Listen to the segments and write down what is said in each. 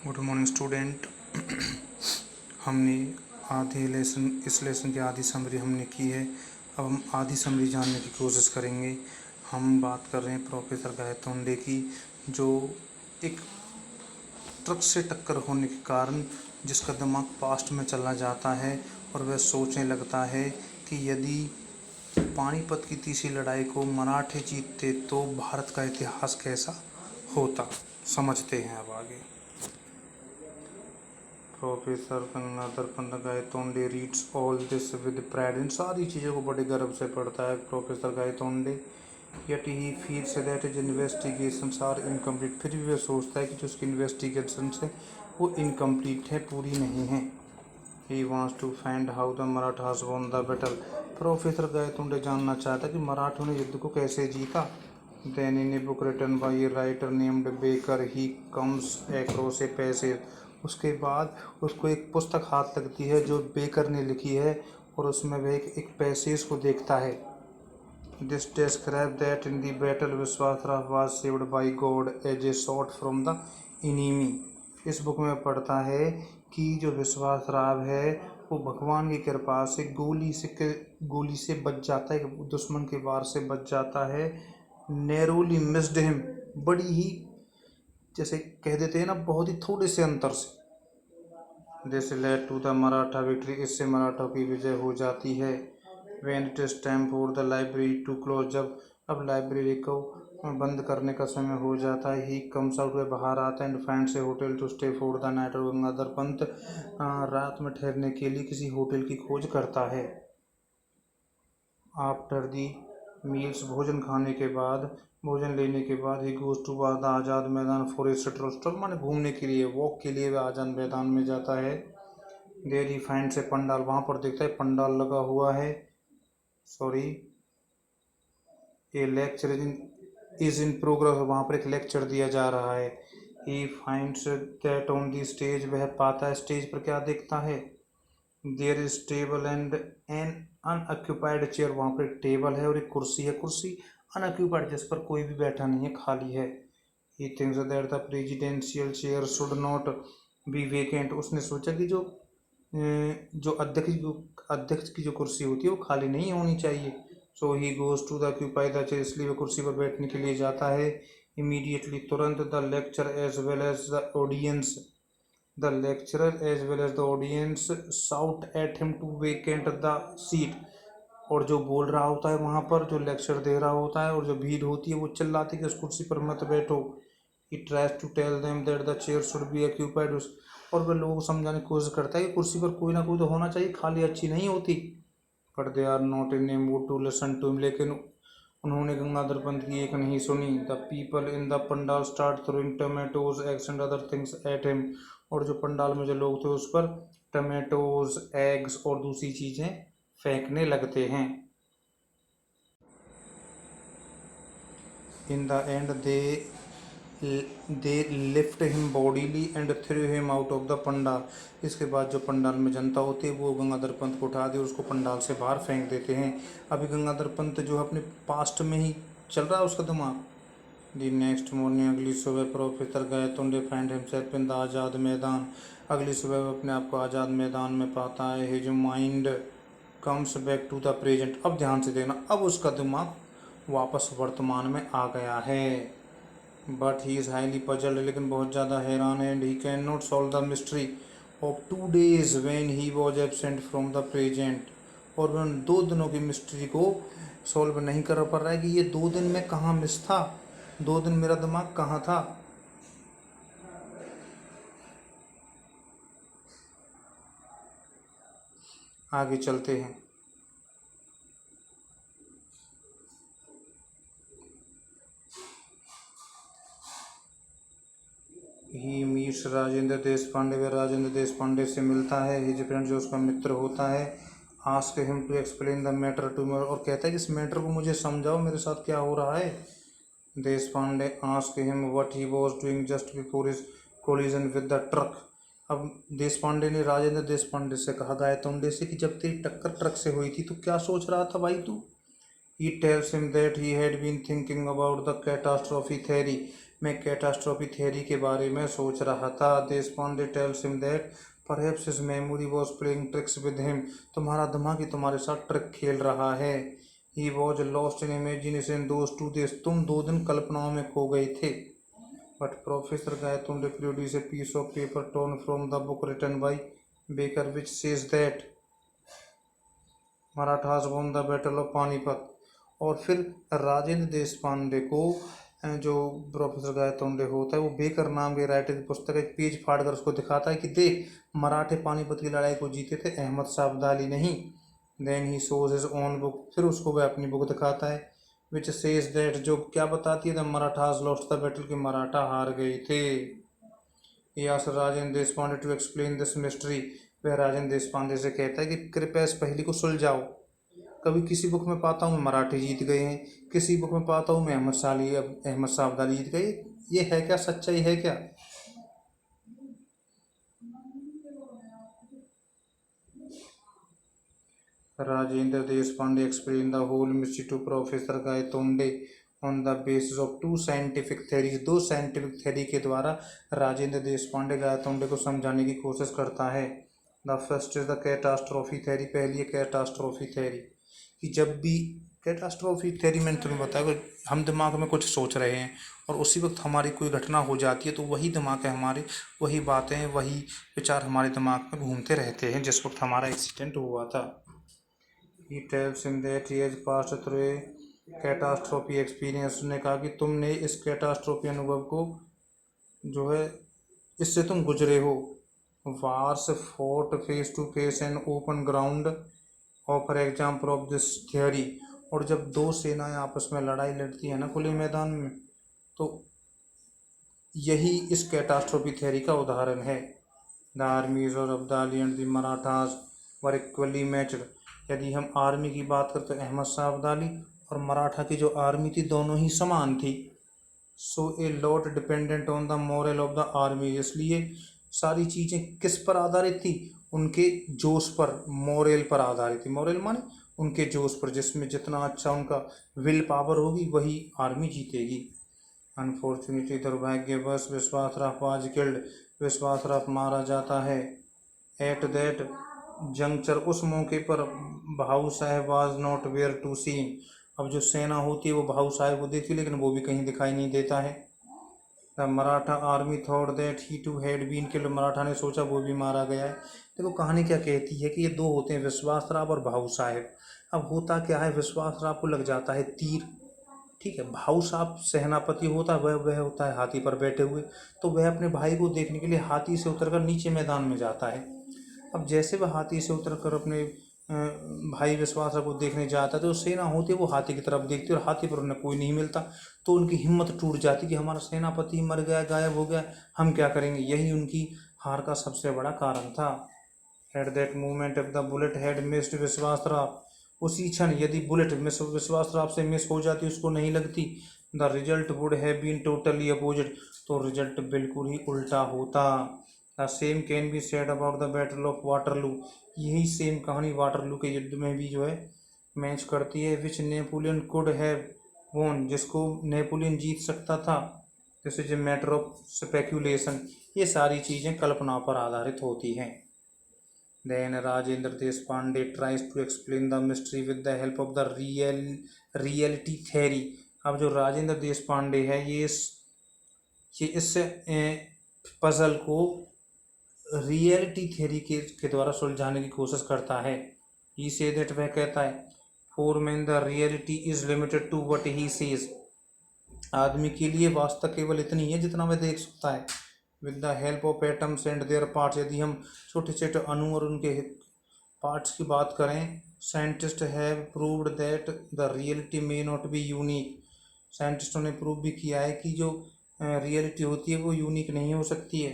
Good morning student. हमने इस lesson की आधी समरी हमने की है। अब हम आधी समरी जानने की कोशिश करेंगे। हम बात कर रहे हैं प्रोफेसर गायतोंडे की, जो एक ट्रक से टक्कर होने के कारण जिसका दिमाग पास्ट में चला जाता है और वह सोचने लगता है कि यदि पानीपत की तीसरी लड़ाई को मराठे जीतते तो भारत का इतिहास कैसा होता। समझते हैं अब आगे। Professor Gangadhar Pant Gaitonde reads all this with pride. इन सारी चीज़ों को बड़े गर्व से पढ़ता है professor Gaitonde. Yet he feels that is investigations are incomplete. फिर भी वह सोचता है कि जो उसकी इन्वेस्टिगेशन है वो इनकम्प्लीट है, पूरी नहीं है। He wants to find how the Marathas won the battle. Professor Gaitonde जानना चाहता है कि मराठों ने युद्ध को कैसे जीता। Then in a book written by a writer named Baker he comes across a passage। उसके बाद उसको एक पुस्तक हाथ लगती है जो बेकर ने लिखी है और उसमें वह एक पैसेज को देखता है। This describes that in the battle Vishwasrao was saved by God as a shot from the enemy। इस बुक में पढ़ता है कि जो विश्वासराव है वो भगवान की कृपा से गोली से बच जाता है, दुश्मन के वार से बच जाता है। नैरोली मिस्ड हिम, बड़ी ही जैसे कह देते हैं ना, बहुत ही थोड़े से अंतर से। This led to the Maratha victory, इससे मराठा की विजय हो जाती है। When it is time for the library to close, जब अब लाइब्रेरी को बंद करने का समय हो जाता है। ही कम्स आउट, वह बाहर आता है। And finds a hotel to stay for the night. और गंगाधर पंत रात में ठहरने के लिए किसी होटल की खोज करता है। आफ्टर दी मील्स, भोजन लेने के बाद ही गोज टू द आज़ाद मैदान फॉर ए स्ट्रोल, माने घूमने के लिए, वॉक के लिए वह आज़ाद मैदान में जाता है। There he finds a pandal, वहाँ पर देखता है पंडाल लगा हुआ है। A lecture is in progress, वहाँ पर एक लेक्चर दिया जा रहा है। He finds that on the stage, वह पाता है स्टेज पर क्या देखता है। There is table and an unoccupied chair, वहाँ पर एक टेबल है और एक कुर्सी है। कुर्सी अनऑक्यूपाइड, जिस पर कोई भी बैठा नहीं है, खाली है। He thinks that the presidential chair should not be vacant, उसने सोचा कि जो अध्यक्ष की जो कुर्सी होती है वो खाली नहीं होनी चाहिए। So he goes to the occupy the chair, इसलिए वह कुर्सी पर बैठने के लिए जाता है। इमीडिएटली, तुरंत, the lecture as well as the audience shout at him to vacant the seat. और जो बोल रहा होता है वहाँ पर, जो लेक्चर दे रहा होता है, और जो भीड़ होती है वो चिल्लाती है कि उस कुर्सी पर मत बैठो। He tries to tell them that the chair should be occupied, और वह लोगों को समझाने की कोशिश करता है कि कुर्सी पर कोई ना कोई तो होना चाहिए, खाली अच्छी नहीं होती। But they are not in a mood to listen to him, लेकिन उन्होंने गंगाधर पंत की एक नहीं सुनी। The people in the pandal start throwing tomatoes eggs and other things at him, और जो पंडाल में जो लोग थे उस पर टमेटोज, एग्स और दूसरी चीज़ें फेंकने लगते हैं। In the and they lift him bodily and through him out of the pandal. इसके बाद जो पंडाल में जनता होती है वो गंगाधर पंत को उठा दे और उसको पंडाल से बाहर फेंक देते हैं। अभी गंगाधर पंत जो अपने पास्ट में ही चल रहा है उसका दिमाग। दी नेक्स्ट मॉर्निंग, अगली सुबह, professor Gaitonde find himself in the Azad Maidan. अगली सुबह वो अपने आप को आज़ाद मैदान में पाता है। His mind comes back to the present. अब ध्यान से देखना, अब उसका दिमाग वापस वर्तमान में आ गया है। But he is highly puzzled, लेकिन बहुत ज़्यादा हैरान है। And he can not solve the mystery of 2 days when he was absent from the present. और वह 2 दिनों की मिस्ट्री को सॉल्व नहीं कर पा रहा है कि ये 2 दिन में कहाँ मिस था, 2 दिन मेरा दिमाग कहाँ था। आगे चलते हैं। ही मीट्स राजेंद्र देश पांडे, व राजेंद्र देश पांडे से मिलता है। हिज फ्रेंड, जो उसका मित्र होता है। Ask him to explain the matter to me, और कहता है कि इस मैटर को मुझे समझाओ, मेरे साथ क्या हो रहा है। Deshpande ask him what he was doing just before his collision with the truck. अब देश पांडे ने राजेंद्र देश पांडे से कहा, गायतोंडे से, कि जब तेरी टक्कर ट्रक से हुई थी तो क्या सोच रहा था भाई तू। He tells him that he had been thinking about the catastrophe theory। मैं कैटास्ट्रॉफी थ्योरी के बारे में सोच रहा था। Deshpande tells him that perhaps his memory was playing tricks with him. तुम्हारा दिमाग ही तुम्हारे साथ ट्रिक खेल रहा है। He was lost in imagination those 2 days। तुम 2 दिन कल्पनाओं में खो गए थे। But professor Gaitonde produce a piece of paper torn from the book written by Baker which says that Marathas won the battle of Panipat. और फिर राजेंद्र देशपांडे को जो प्रोफेसर गायतोंडे होता है वो बेकर नाम के राइटर की पुस्तक एक पेज फाड़ कर उसको दिखाता है कि देख मराठे पानीपत की लड़ाई को जीते थे, अहमद शाह अब्दाली नहीं। Then he shows his own book. फिर उसको वह अपनी बुक दिखाता है विच सेज दैट जो क्या बताती है the Marathas lost the battle, के मराठा हार गए थे। He asked Rajendra Deshpande to explain this mystery. वह राजेंद्र देशपांडे से कहता है कि कृपया इस पहेली को सुलझाओ। कभी किसी बुक में पाता हूँ मराठी जीत गए हैं, किसी बुक में पाता हूँ मैं अहमद शाह अब्दाली जीत गए। ये है क्या, सच्चाई है क्या? Rajendra Deshpande explain the whole mystery to professor Gaitonde on the basis of 2 scientific theories. 2 scientific theory के द्वारा राजेंद्र देशपांडे गायतोंडे को समझाने की कोशिश करता है। The first is the catastrophe theory. पहली है कैटास्ट्रॉफी थ्योरी कि जब भी कैटास्ट्रॉफी थ्योरी मैंने तुम्हें बताया कि हम दिमाग में कुछ सोच रहे हैं और उसी वक्त हमारी कोई घटना हो जाती है तो वही दिमाग है हमारे, वही बातें वही विचार हमारे दिमाग में घूमते रहते हैं जिस वक्त हमारा एक्सीडेंट हुआ था। He tells him that he has passed through a catastrophe experience। उसने कहा कि तुमने इस कैटास्ट्रॉफी अनुभव को जो है इससे तुम गुजरे हो। Wars fought face to face and open ground offer example of this theory. और जब 2 सेनाएं आपस में लड़ाई लड़ती है ना खुले मैदान में, तो यही इस कैटास्ट्रॉफी थ्योरी का उदाहरण है। द आर्मीज और Abdali and the Marathas were equally matched. यदि हम आर्मी की बात करते तो अहमद शाह अब्दाली और मराठा की जो आर्मी थी दोनों ही समान थी। So a lot dependent on the moral of the army. इसलिए सारी चीज़ें किस पर आधारित थी? उनके जोश पर, मोरल पर आधारित थी। मोरल माने उनके जोश पर, जिसमें जितना अच्छा उनका विल पावर होगी वही आर्मी जीतेगी। अनफॉर्चुनेटली दुर्भाग्यवश विश्वासराव वाज किल्ड। विश्वासराव मारा जाता है। एट दैट जंक्चर, उस मौके पर Bhau Saheb was not where to seen. अब जो सेना होती है वो भाऊ साहब को देखती है लेकिन वो भी कहीं दिखाई नहीं देता है। The Maratha army thought that he too had been killed. Maratha ने सोचा वो भी मारा गया है। देखो कहानी क्या कहती है कि ये 2 होते हैं, विश्वासराव और भाऊ साहब। अब होता क्या है, विश्वासराव को लग जाता है तीर, ठीक है। भाऊ साहब सेनापति होता है, वह होता है हाथी पर बैठे हुए। तो वह अपने भाई को देखने के लिए हाथी से उतरकर नीचे मैदान में जाता है। अब जैसे वह हाथी से उतरकर अपने भाई विश्वासराव को देखने जाता है तो सेना होती है वो हाथी की तरफ देखती है और हाथी पर उन्हें कोई नहीं मिलता। तो उनकी हिम्मत टूट जाती कि हमारा सेनापति मर गया, गायब हो गया, हम क्या करेंगे। यही उनकी हार का सबसे बड़ा कारण था। At that moment if the bullet had missed Vishwasrao. उसी क्षण यदि बुलेट विश्वासराव से मिस हो जाती, उसको नहीं लगती, the result would have been totally opposite. तो रिजल्ट बिल्कुल ही उल्टा होता। The same can be said about the battle of Waterloo. यही सेम कहानी वाटरलू के युद्ध में भी जो है मैच करती है। विच नेपोलियन कुड हैव वोन, जिसको नेपोलियन जीत सकता था। This is a matter of speculation. ये सारी चीज़ें कल्पना पर आधारित होती हैं। Then Rajendra Deshpande tries to explain the mystery with the help of the reality theory। अब जो राजेंद्र देशपांडे है ये इस पजल को रियलिटी थ्योरी के द्वारा सुलझाने की कोशिश करता है। ही से दैट, वह कहता है, for man the reality is limited to what he sees. आदमी के लिए वास्तव केवल इतनी है जितना वह देख सकता है। With the help of atoms and there parts. यदि हम छोटे छोटे अणु और उनके पार्ट्स की बात करें, scientist have proved that the reality may not be unique. साइंटिस्टों ने प्रूव भी किया है कि जो रियलिटी होती है वो यूनिक नहीं हो सकती है।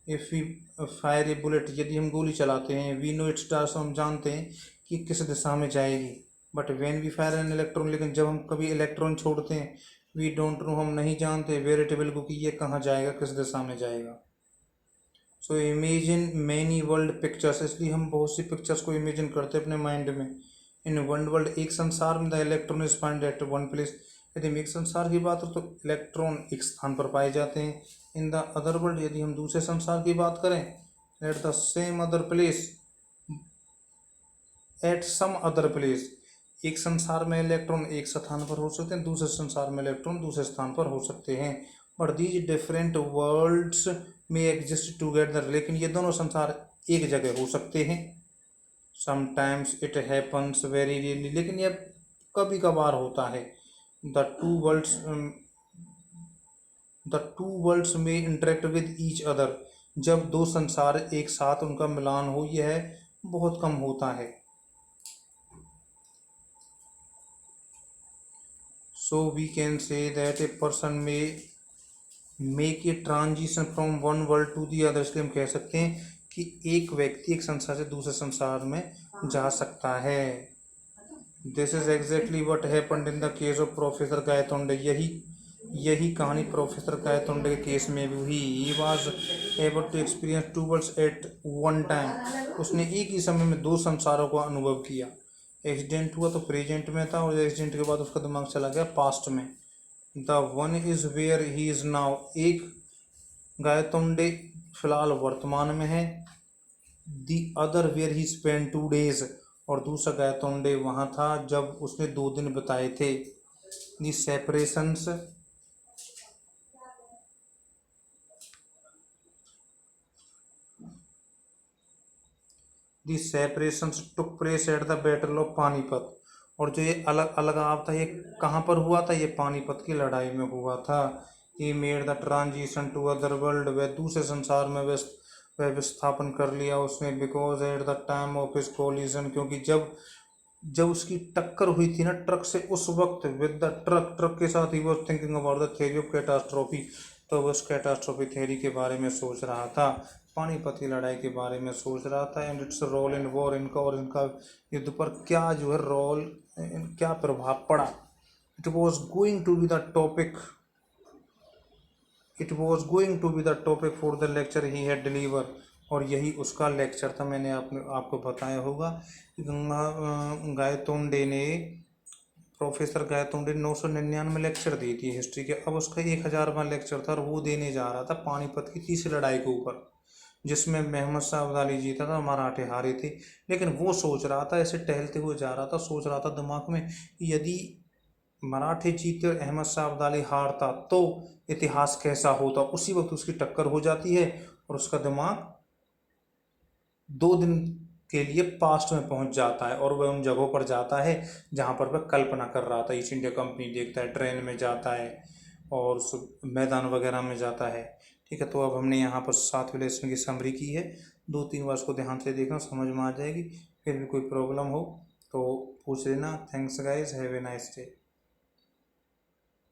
If we fire a bullet, यदि हम गोली चलाते हैं, वी नो इट्स डायरेक्शन, हम जानते हैं कि किस दिशा में जाएगी। But when we fire an electron, लेकिन जब हम कभी इलेक्ट्रॉन छोड़ते हैं, वी डोंट नो, हम नहीं जानते वेरिएबल को कि ये कहाँ जाएगा, किस दिशा में जाएगा। So imagine many world pictures. इसलिए हम बहुत सी पिक्चर्स को इमेजिन करते हैं अपने माइंड में। इन वन वर्ल्ड, एक संसार में, the electron is find at one place. यदि हम एक संसार की बात हो तो इलेक्ट्रॉन एक स्थान पर पाए जाते हैं। इन द अदर वर्ल्ड, यदि हम दूसरे संसार की बात करें, at the same other place, at some other place, एक संसार में इलेक्ट्रॉन एक स्थान पर हो सकते हैं, दूसरे संसार में इलेक्ट्रॉन दूसरे स्थान पर हो सकते हैं। बट दीज डिफरेंट वर्ल्ड्स में एग्जिस्ट टूगेदर, लेकिन ये दोनों संसार एक जगह हो सकते हैं। Sometimes it happens very rarely, लेकिन यह कभी कभार होता है। द टू वर्ल्ड्स में इंटरेक्ट विद ईच अदर, जब दो संसार एक साथ उनका मिलान हो, यह बहुत कम होता है। So we can say that a person may make a transition from one world to the other, इसलिए हम कह सकते हैं कि एक व्यक्ति एक संसार से दूसरे संसार में जा सकता है। This is exactly what happened in the case of professor Gaitonde, यही कहानी प्रोफेसर गायतोंडे के केस में भी हुई। He was able to experience two worlds at one time, उसने एक ही समय में दो संसारों का अनुभव किया। एक्सीडेंट हुआ तो प्रेजेंट में था, और एक्सीडेंट के बाद उसका दिमाग चला गया पास्ट में। The one is where he is now, एक गायतोंडे फिलहाल वर्तमान में है। The other where he spend 2 days, और दूसरा गायतोंडे वहाँ था जब उसने 2 दिन बिताए थे। The separations, the separations took place at the battle of Panipat, और जो ये अलग अलगाव था ये कहाँ पर हुआ था, ये पानीपत की लड़ाई में हुआ था। He made the transition to other world, वह दूसरे संसार में वह विस्थापन कर लिया उसने। Because at the time of his collision, क्योंकि जब उसकी टक्कर हुई थी ना ट्रक से, उस वक्त विद द ट्रक के साथ ही वो thinking about the theory of catastrophe, तो उस कैटास्ट्रोफी थ्योरी के बारे में सोच रहा था, पानीपत की लड़ाई के बारे में सोच रहा था। And its role in war, इनका युद्ध पर क्या जो है रोल, क्या प्रभाव पड़ा। It was going to be the topic, for the lecture he had deliver, और यही उसका लेक्चर था। मैंने आपको बताया होगा कि गायतोंडे ने, प्रोफेसर गायतोंडे 999 लेक्चर दी थी हिस्ट्री के, अब उसका 1000वां लेक्चर था और वो देने जा रहा था पानीपत की तीसरी लड़ाई के ऊपर, जिसमें महमद शाह अब्दाली जीता था, मराठे हारे थे। लेकिन वो सोच रहा था, ऐसे टहलते हुए जा रहा था, सोच रहा था दिमाग में, यदि मराठे जीते और अहमद शाह अब्दाली हारता तो इतिहास कैसा होता। उसी वक्त उसकी टक्कर हो जाती है और उसका दिमाग 2 दिन के लिए पास्ट में पहुंच जाता है, और वह उन जगहों पर जाता है जहां पर वह कल्पना कर रहा था। ईस्ट इंडिया कंपनी देखता है, ट्रेन में जाता है और मैदान वगैरह में जाता है। ठीक है, तो अब हमने यहाँ पर 7वें लेसन की समरी की है। 2-3 बार उसको ध्यान से देखना, समझ में आ जाएगी। फिर भी कोई प्रॉब्लम हो तो पूछ लेना। Thanks guys, have a nice day.